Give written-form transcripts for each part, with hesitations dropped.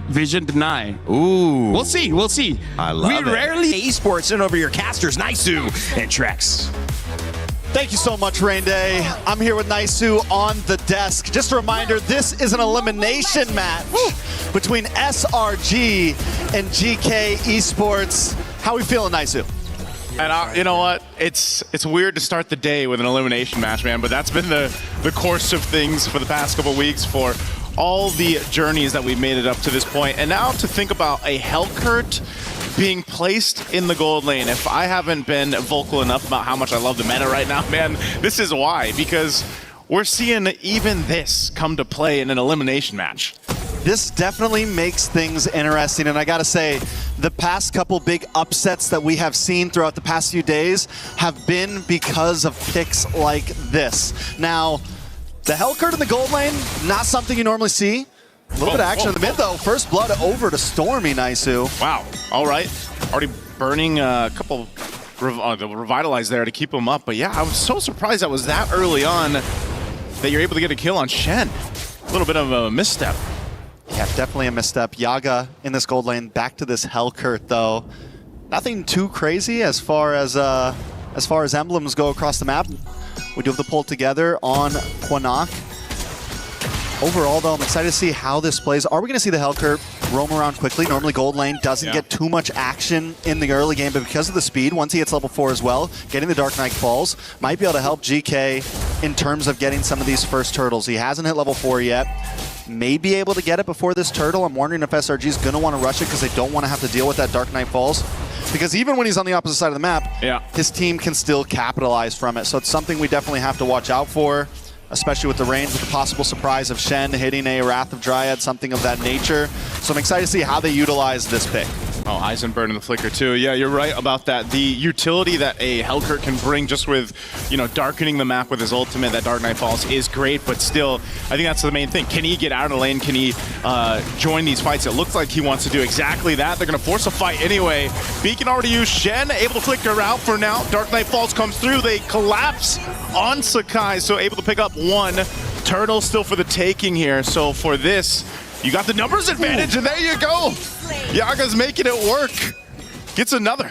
Vision Deny. Ooh. We'll see. We'll see. I love it. We rarely Esports in over your casters, Naisu and Trex. Thank you so much, Rain Day. I'm here with Naisu on the desk. Just a reminder, this is an elimination match between SRG and Geekay Esports. How are we feeling, Naisu? And you know what? It's weird to start the day with an elimination match, man, but that's been the course of things for the past couple weeks for all the journeys that we've made it up to this point. And now to think about a Hellcurt being placed in the gold lane. If I haven't been vocal enough about how much I love the meta right now, man, this is why. Because we're seeing even this come to play in an elimination match. This definitely makes things interesting, and I gotta say, the past couple big upsets that we have seen throughout the past few days have been because of picks like this. Now, the Hellcurt in the gold lane, not something you normally see. A little bit of action in the mid, though. First blood over to Stormy, Naisu. Wow. All right. Already burning a couple the Revitalize there to keep him up. But yeah, I was so surprised that was that early on that you're able to get a kill on Shen. A little bit of a misstep. Yeah, definitely a misstep. Yaga in this gold lane. Back to this Hellcurt, though. Nothing too crazy as far as emblems go across the map. We do have the pull together on Quanok. Overall, though, I'm excited to see how this plays. Are we going to see the Hellcurt roam around quickly? Normally, gold lane doesn't get too much action in the early game, but because of the speed, once he hits level 4 as well, getting the Dark Knight Falls might be able to help GK in terms of getting some of these first turtles. He hasn't hit level 4 yet. May be able to get it before this turtle. I'm wondering if SRG is going to want to rush it because they don't want to have to deal with that Dark Knight Falls. Because even when he's on the opposite side of the map, his team can still capitalize from it. So it's something we definitely have to watch out for, especially with the range, with the possible surprise of Shen hitting a Wrath of Dryad, something of that nature. So I'm excited to see how they utilize this pick. Oh, Eisenberg and the Flicker too. Yeah, you're right about that. The utility that a Hellcurt can bring just with, darkening the map with his ultimate, that Dark Knight Falls, is great, but still, I think that's the main thing. Can he get out of the lane? Can he join these fights? It looks like he wants to do exactly that. They're going to force a fight anyway. Beacon already used Shen, able to flicker out for now. Dark Knight Falls comes through. They collapse on Sakai, so able to pick up one. Turtle still for the taking here, so for this, you got the numbers advantage, and there you go. Yaga's making it work. Gets another.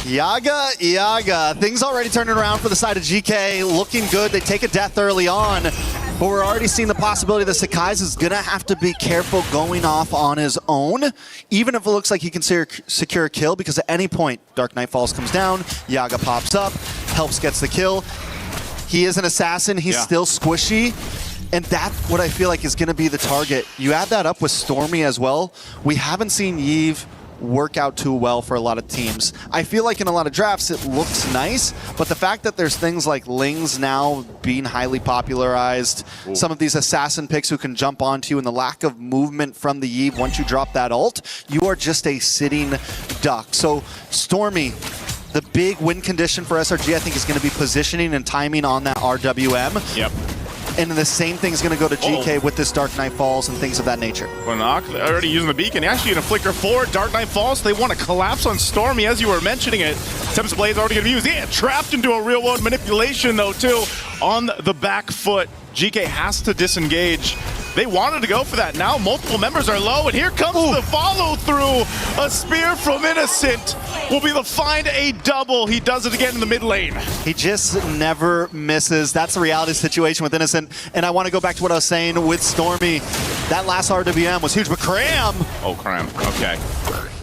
Yaga. Things already turning around for the side of GK. Looking good. They take a death early on, but we're already seeing the possibility that Sakai's is going to have to be careful going off on his own, even if it looks like he can secure a kill, because at any point, Dark Knight Falls comes down, Yaga pops up, helps gets the kill. He is an assassin. He's still squishy. And that's what I feel like is going to be the target. You add that up with Stormy as well. We haven't seen Yve work out too well for a lot of teams. I feel like in a lot of drafts it looks nice, but the fact that there's things like Lings now being highly popularized, some of these assassin picks who can jump onto you, and the lack of movement from the Yve once you drop that ult, you are just a sitting duck. So Stormy, the big win condition for SRG, I think, is going to be positioning and timing on that RWM. Yep. And then the same thing's going to go to GK with this Dark Knight Falls and things of that nature. Quanok, they're already using the beacon. Actually going to flicker forward. Dark Knight Falls. They want to collapse on Stormy, as you were mentioning it. Tempest Blade's already going to be used. Yeah, trapped into a real-world manipulation, though, too. On the back foot, GK has to disengage. They wanted to go for that. Now multiple members are low, and here comes the follow-through. A spear from Innocent will be the find a double. He does it again in the mid lane. He just never misses. That's the reality situation with Innocent. And I want to go back to what I was saying with Stormy. That last RWM was huge, but Cram! Oh, Cram. Okay.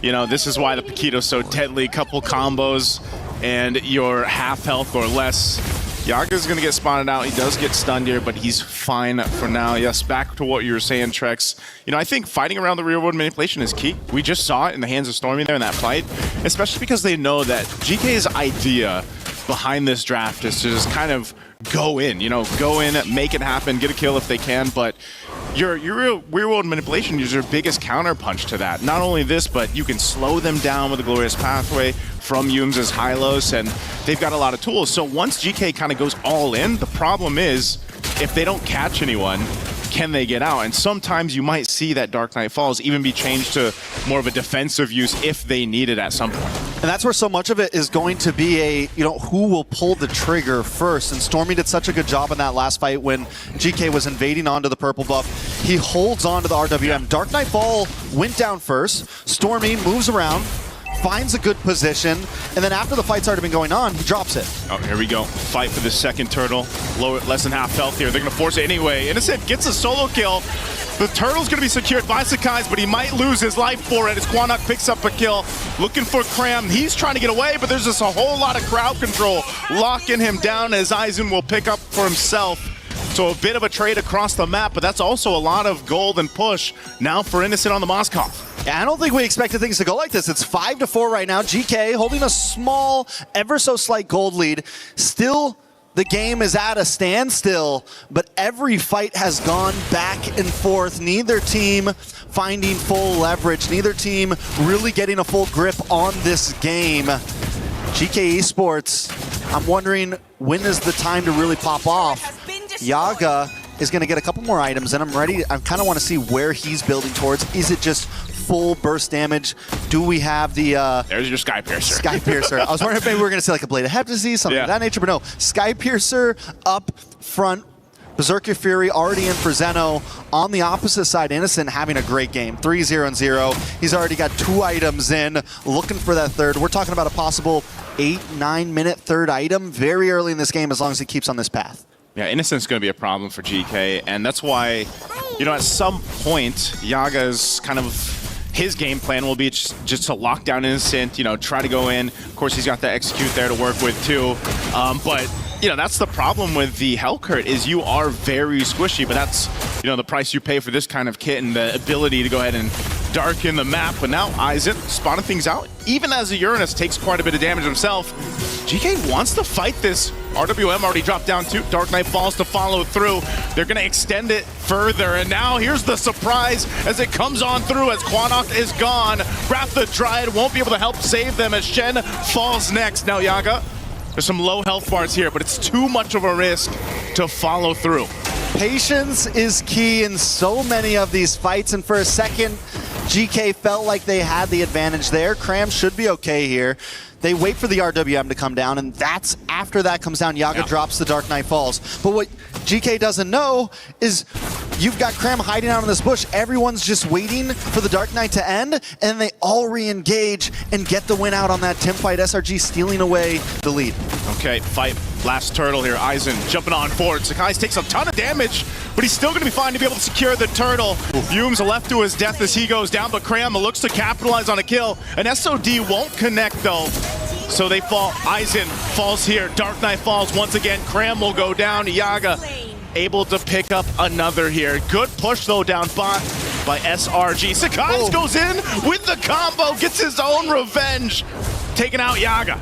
This is why the Paquito's so deadly. Couple combos, and you're half health or less. Yaga's going to get spotted out. He does get stunned here, but he's fine for now. Yes, back to what you were saying, Trex. I think fighting around the real-world manipulation is key. We just saw it in the hands of Stormy there in that fight, especially because they know that GK's idea behind this draft is to just kind of go in, go in, make it happen, get a kill if they can, but your real-world manipulation is your biggest counterpunch to that. Not only this, but you can slow them down with a Glorious Pathway from Yum's Hylos, and they've got a lot of tools. So once GK kind of goes all in, the problem is if they don't catch anyone, can they get out? And sometimes you might see that Dark Knight Falls even be changed to more of a defensive use if they need it at some point. And that's where so much of it is going to be who will pull the trigger first. And Stormy did such a good job in that last fight when GK was invading onto the purple buff. He holds on to the RWM. Dark Nightfall went down first. Stormy moves around, finds a good position, and then after the fight's already been going on, he drops it. Oh, here we go. Fight for the second turtle. Less than half health here. They're going to force it anyway. Innocent gets a solo kill. The turtle's going to be secured by Sakai's, but he might lose his life for it as Quanok picks up a kill. Looking for Cram. He's trying to get away, but there's just a whole lot of crowd control locking him down as Aizen will pick up for himself. So a bit of a trade across the map, but that's also a lot of gold and push now for Innocent on the Moskov. Yeah, I don't think we expected things to go like this. It's 5-4 right now. GK holding a small, ever so slight gold lead. Still, the game is at a standstill, but every fight has gone back and forth. Neither team finding full leverage. Neither team really getting a full grip on this game. Geekay Esports, I'm wondering, when is the time to really pop off? Yaga is going to get a couple more items, and I kind of want to see where he's building towards. Is it just full burst damage? Do we have the... There's your Sky Piercer. Sky Piercer. I was wondering if maybe we were going to see like a Blade of Heptasis, something of that nature, but no. Sky Piercer up front. Berserker Fury already in for Zeno. On the opposite side, Innocent having a great game. 3-0-0. He's already got 2 items in, looking for that third. We're talking about a possible 8-9 minute third item very early in this game as long as he keeps on this path. Yeah, Innocent's going to be a problem for GK, and that's why, at some point, Yaga's kind of, his game plan will be just to lock down Innocent, try to go in. Of course, he's got the execute there to work with too, but that's the problem with the Hellcurt is you are very squishy, but that's, the price you pay for this kind of kit and the ability to go ahead and darken the map. But now Aizen spotting things out, even as the Uranus takes quite a bit of damage himself. GK wants to fight this. RWM already dropped down too. Dark Knight falls to follow through. They're going to extend it further, and now here's the surprise as it comes on through as Quanok is gone. Wrath the Dryad won't be able to help save them as Shen falls next. Now Yaga, there's some low health bars here, but it's too much of a risk to follow through. Patience is key in so many of these fights, and for a second, GK felt like they had the advantage there. Cram should be okay here. They wait for the RWM to come down, and that's after that comes down, Yaga drops the Dark Knight Falls. But what GK doesn't know is you've got Cram hiding out in this bush. Everyone's just waiting for the Dark Knight to end, and they all re-engage and get the win out on that teamfight. SRG stealing away the lead. Okay, fight. Last turtle here. Aizen jumping on board. Sakai takes a ton of damage, but he's still going to be fine to be able to secure the turtle. Yume's left to his death as he goes down, but Cram looks to capitalize on a kill. And SOD won't connect though, so they fall. Aizen falls here. Dark Knight falls once again. Cram will go down. Yaga able to pick up another here. Good push though down bot by SRG. Sakai goes in with the combo, gets his own revenge, taking out Yaga.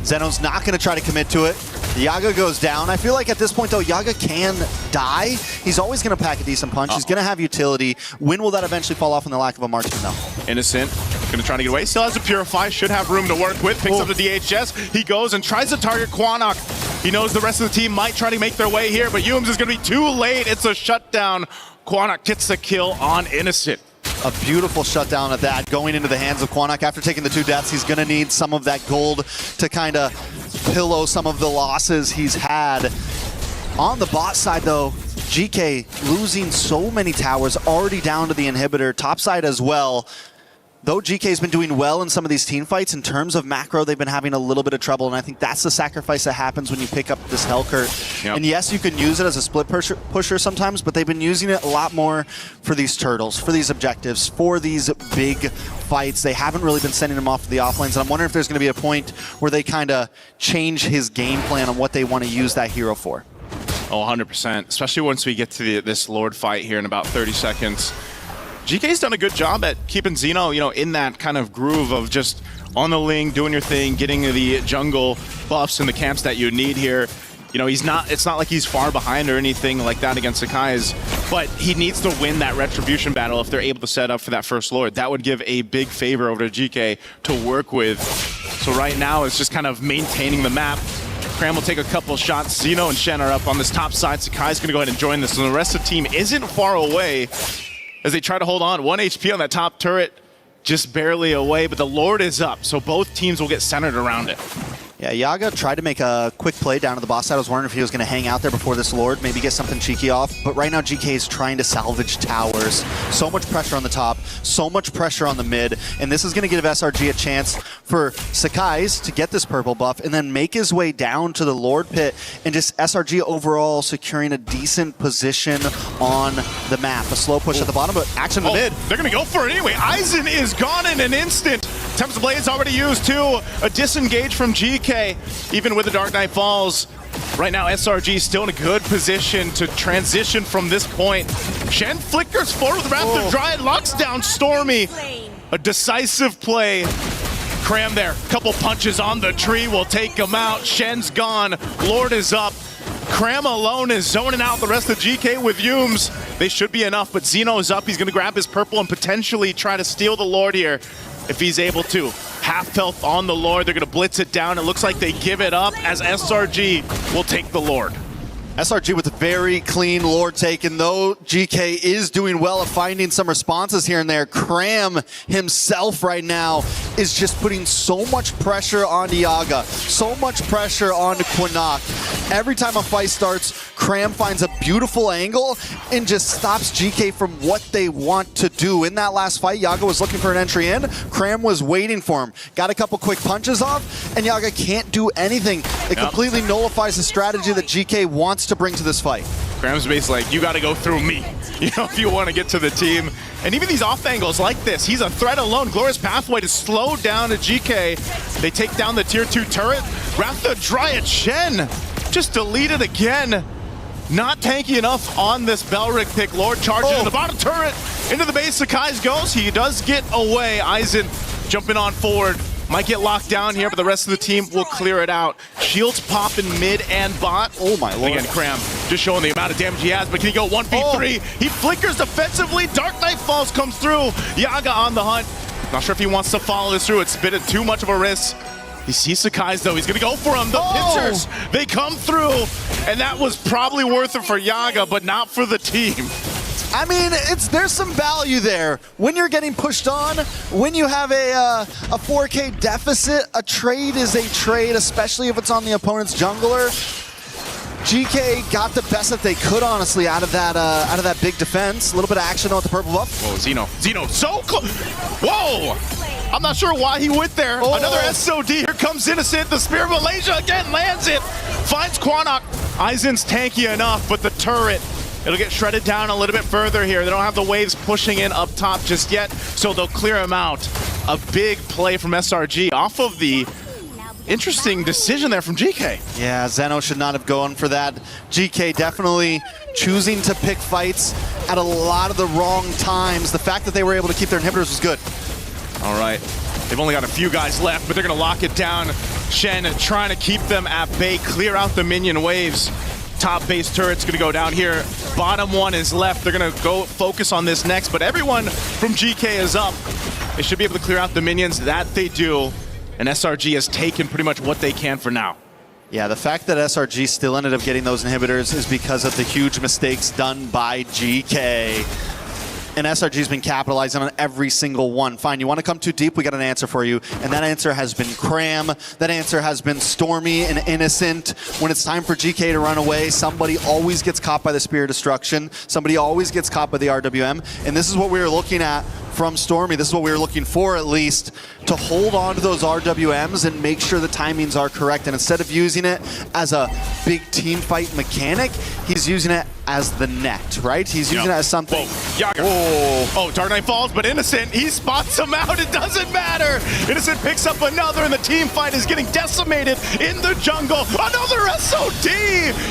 Zeno's not going to try to commit to it. Yaga goes down. I feel like at this point, though, Yaga can die. He's always going to pack a decent punch. He's going to have utility. When will that eventually fall off in the lack of a marksman, though? Innocent going to try to get away. Still has a Purify. Should have room to work with. Picks up the DHS. He goes and tries to target Quanok. He knows the rest of the team might try to make their way here, but Yumes is going to be too late. It's a shutdown. Quanok gets the kill on Innocent. A beautiful shutdown at that, going into the hands of Quanok. After taking the 2 deaths, he's going to need some of that gold to kind of pillow some of the losses he's had. On the bot side, though, GK losing so many towers, already down to the inhibitor. Top side as well. Though GK's been doing well in some of these team fights, in terms of macro, they've been having a little bit of trouble, and I think that's the sacrifice that happens when you pick up this Hellcurt. And yes, you can use it as a split pusher sometimes, but they've been using it a lot more for these turtles, for these objectives, for these big fights. They haven't really been sending him off to the offlanes, and I'm wondering if there's going to be a point where they kind of change his game plan on what they want to use that hero for. Oh, 100%, especially once we get to this Lord fight here in about 30 seconds. GK's done a good job at keeping Zeno, in that kind of groove of just on the ling, doing your thing, getting the jungle buffs and the camps that you need here. It's not like he's far behind or anything like that against Sakai's, but he needs to win that retribution battle if they're able to set up for that first Lord. That would give a big favor over to GK to work with. So right now it's just kind of maintaining the map. Cram will take a couple shots. Zeno and Shen are up on this top side. Sakai's going to go ahead and join this, and the rest of the team isn't far away as they try to hold on. 1 HP on that top turret. just barely away, but the Lord is up, so both teams will get centered around it. Yeah, Yaga tried to make a quick play down to the boss side. I was wondering if he was going to hang out there before this Lord, maybe get something cheeky off. But right now, Geekay is trying to salvage towers. So much pressure on the top, so much pressure on the mid. And this is going to give SRG a chance for Sakai's to get this purple buff and then make his way down to the Lord pit. And just SRG overall securing a decent position on the map. A slow push at the bottom, but action in the mid. They're going to go for it anyway. Aizen is gone in an instant. Tempest Blade's already used too. A disengage from GK. Even with the Dark Knight Falls, right now SRG is still in a good position to transition from this point. Shen flickers forward with Wrath of Dryad, locks down Stormy. A decisive play. Cram there. Couple punches on the tree will take him out. Shen's gone. Lord is up. Cram alone is zoning out the rest of GK with Yumes. They should be enough, but Zeno is up. He's going to grab his purple and potentially try to steal the Lord here if he's able to. Half health on the Lord. They're going to blitz it down. It looks like they give it up as SRG will take the Lord. SRG with a very clean Lord take, and though GK is doing well at finding some responses here and there, Cram himself right now is just putting so much pressure on Yaga, so much pressure on Quinnock. Every time a fight starts, Cram finds a beautiful angle and just stops GK from what they want to do. In that last fight, Yaga was looking for an entry in. Cram was waiting for him. Got a couple quick punches off, and Yaga can't do anything. It completely nullifies the strategy that GK wants to bring to this fight. Cram's basically like, you got to go through me, if you want to get to the team. And even these off angles like this, he's a threat alone. Glorious Pathway to slow down a GK. They take down the tier 2 turret. Wrath the Dryad Shen just deleted again. Not tanky enough on this Belric pick. Lord charges in the bottom turret into the base. Sakai's goes. He does get away. Aizen jumping on forward. Might get locked down here, but the rest of the team will clear it out. Shields pop in mid and bot. Oh my lord. Again, Cram just showing the amount of damage he has, but can he go 1v3? He flickers defensively. Dark Knight Falls comes through. Yaga on the hunt. Not sure if he wants to follow this through. It's been too much of a risk. He sees Sakai's though. He's going to go for him. The pincers, they come through. And that was probably worth it for Yaga, but not for the team. I mean, there's some value there. When you're getting pushed on, when you have a 4K deficit, a trade is a trade, especially if it's on the opponent's jungler. GK got the best that they could, honestly, out of that big defense. A little bit of action on the purple buff. Whoa, Zeno, so close. Whoa! I'm not sure why he went there. Another SOD. Here comes Innocent. The Spear of Malaysia again lands it. Finds Quinnock. Aizen's tanky enough, but the turret, it'll get shredded down a little bit further here. They don't have the waves pushing in up top just yet, so they'll clear him out. A big play from SRG off of the interesting decision there from GK. Yeah, Zeno should not have gone for that. GK definitely choosing to pick fights at a lot of the wrong times. The fact that they were able to keep their inhibitors was good. All right. They've only got a few guys left, but they're going to lock it down. Shen trying to keep them at bay, clear out the minion waves. Top base turret's going to go down here. Bottom one is left. They're going to go focus on this next, but everyone from GK is up. They should be able to clear out the minions. That they do, and SRG has taken pretty much what they can for now. Yeah, the fact that SRG still ended up getting those inhibitors is because of the huge mistakes done by GK. And SRG's been capitalizing on every single one. Fine, you want to come too deep? We got an answer for you. And that answer has been Cram. That answer has been Stormy and Innocent. When it's time for GK to run away, somebody always gets caught by the Spear of Destruction. Somebody always gets caught by the RWM. And this is what we were looking at from Stormy. This is what we were looking for, at least, to hold on to those RWMs and make sure the timings are correct. And instead of using it as a big team fight mechanic, he's using it as the net, right? He's using it as something. Yaga. Oh, Dark Knight Falls, but Innocent, he spots him out. It doesn't matter. Innocent picks up another, and the team fight is getting decimated in the jungle. Another SOD.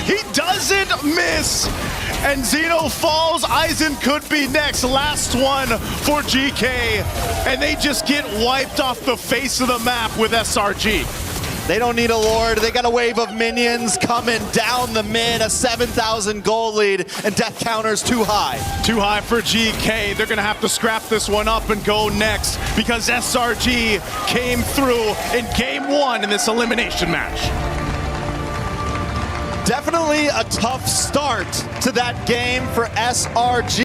He doesn't miss. And Zeno falls. Aizen could be next. Last one for GK. And they just get wiped off the face of the map with SRG. They don't need a Lord. They got a wave of minions coming down the mid, a 7,000 gold lead, and death counter's too high. Too high for GK. They're going to have to scrap this one up and go next because SRG came through in game one in this elimination match. Definitely a tough start to that game for SRG.